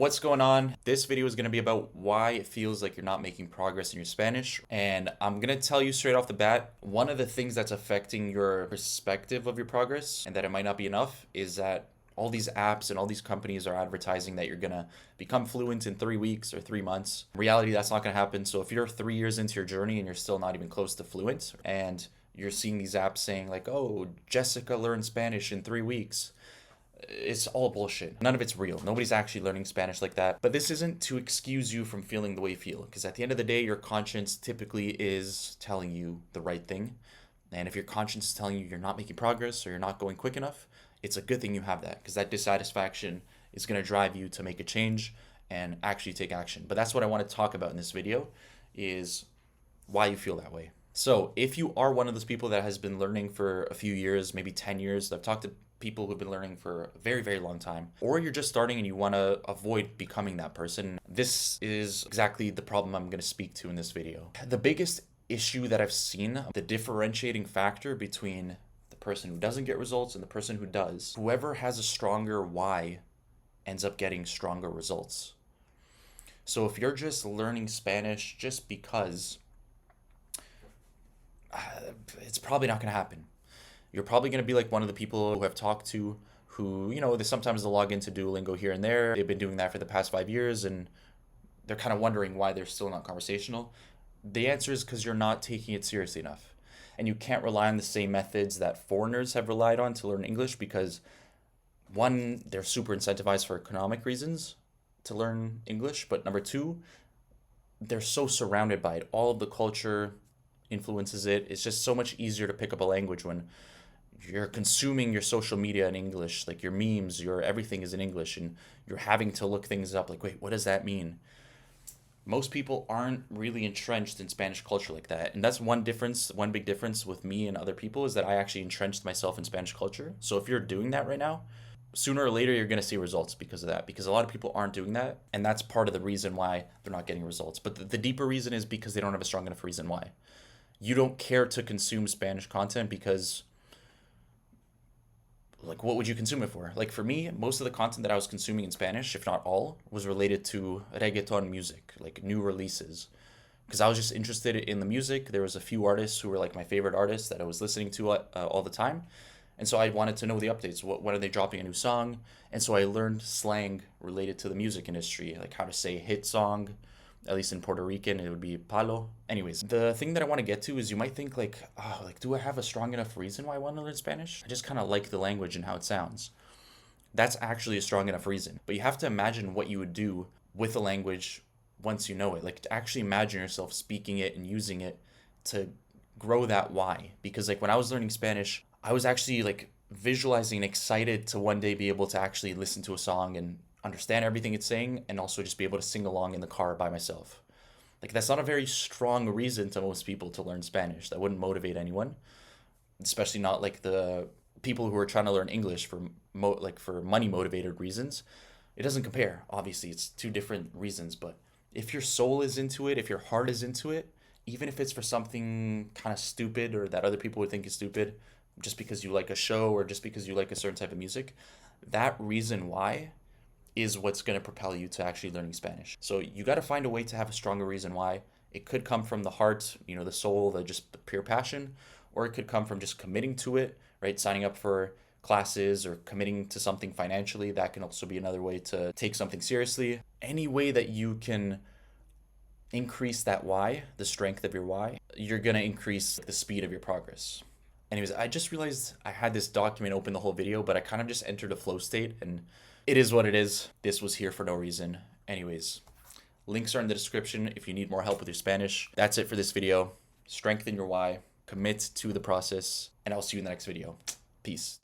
What's going on? This video is going to be about why it feels like you're not making progress in your Spanish. And I'm going to tell you straight off the bat, one of the things that's affecting your perspective of your progress and that it might not be enough is that all these apps and all these companies are advertising that you're going to become fluent in 3 weeks or 3 months. In reality, that's not going to happen. So if you're 3 years into your journey and you're still not even close to fluent and you're seeing these apps saying like, oh, Jessica learned Spanish in 3 weeks. It's all bullshit. None of it's real. Nobody's actually learning Spanish like that. But this isn't to excuse you from feeling the way you feel, because at the end of the day, your conscience typically is telling you the right thing. And if your conscience is telling you you're not making progress or you're not going quick enough, it's a good thing you have that, because that dissatisfaction is going to drive you to make a change and actually take action. But that's what I want to talk about in this video, is why you feel that way. So if you are one of those people that has been learning for a few years, maybe 10 years, I've talked to people who've been learning for a very, very long time, or you're just starting and you want to avoid becoming that person, this is exactly the problem I'm going to speak to in this video. The biggest issue that I've seen, the differentiating factor between the person who doesn't get results and the person who does, whoever has a stronger why ends up getting stronger results. So if you're just learning Spanish just because, it's probably not going to happen. You're probably going to be like one of the people who I've talked to who, they sometimes they'll log into Duolingo here and there. They've been doing that for the past 5 years and they're kind of wondering why they're still not conversational. The answer is because you're not taking it seriously enough. And you can't rely on the same methods that foreigners have relied on to learn English because, one, they're super incentivized for economic reasons to learn English. But number two, they're so surrounded by it. All of the culture influences it. It's just so much easier to pick up a language when you're consuming your social media in English, like your memes, your everything is in English, and you're having to look things up like, wait, what does that mean? Most people aren't really entrenched in Spanish culture like that. And that's one difference, one big difference with me and other people, is that I actually entrenched myself in Spanish culture. So if you're doing that right now, sooner or later you're going to see results because of that, because a lot of people aren't doing that, and that's part of the reason why they're not getting results. But the deeper reason is because they don't have a strong enough reason why. You don't care to consume Spanish content because, like, what would you consume it for? Like, for me, most of the content that I was consuming in Spanish, if not all, was related to reggaeton music, like new releases. Because I was just interested in the music. There was a few artists who were like my favorite artists that I was listening to all the time. And so I wanted to know the updates. When are they dropping a new song? And so I learned slang related to the music industry, like how to say hit song. At least in Puerto Rican, it would be palo. Anyways, the thing that I want to get to is you might think like, oh, like, do I have a strong enough reason why I want to learn Spanish? I just kind of like the language and how it sounds. That's actually a strong enough reason. But you have to imagine what you would do with the language once you know it. Like, to actually imagine yourself speaking it and using it to grow that why. Because like when I was learning Spanish, I was actually like visualizing and excited to one day be able to actually listen to a song and understand everything it's saying, and also just be able to sing along in the car by myself. Like, that's not a very strong reason to most people to learn Spanish. That wouldn't motivate anyone, especially not like the people who are trying to learn English for for money motivated reasons. It doesn't compare. Obviously, it's two different reasons, but if your soul is into it, if your heart is into it, even if it's for something kind of stupid or that other people would think is stupid, just because you like a show or just because you like a certain type of music, that reason why is what's going to propel you to actually learning Spanish. So you got to find a way to have a stronger reason why. It could come from the heart, the soul, the pure passion, or it could come from just committing to it, right? Signing up for classes or committing to something financially. That can also be another way to take something seriously. Any way that you can increase that why, the strength of your why, you're going to increase the speed of your progress. Anyways, I just realized I had this document open the whole video, but I kind of just entered a flow state, and it is what it is. This was here for no reason. Anyways, links are in the description if you need more help with your Spanish. That's it for this video. Strengthen your why, commit to the process, and I'll see you in the next video. Peace.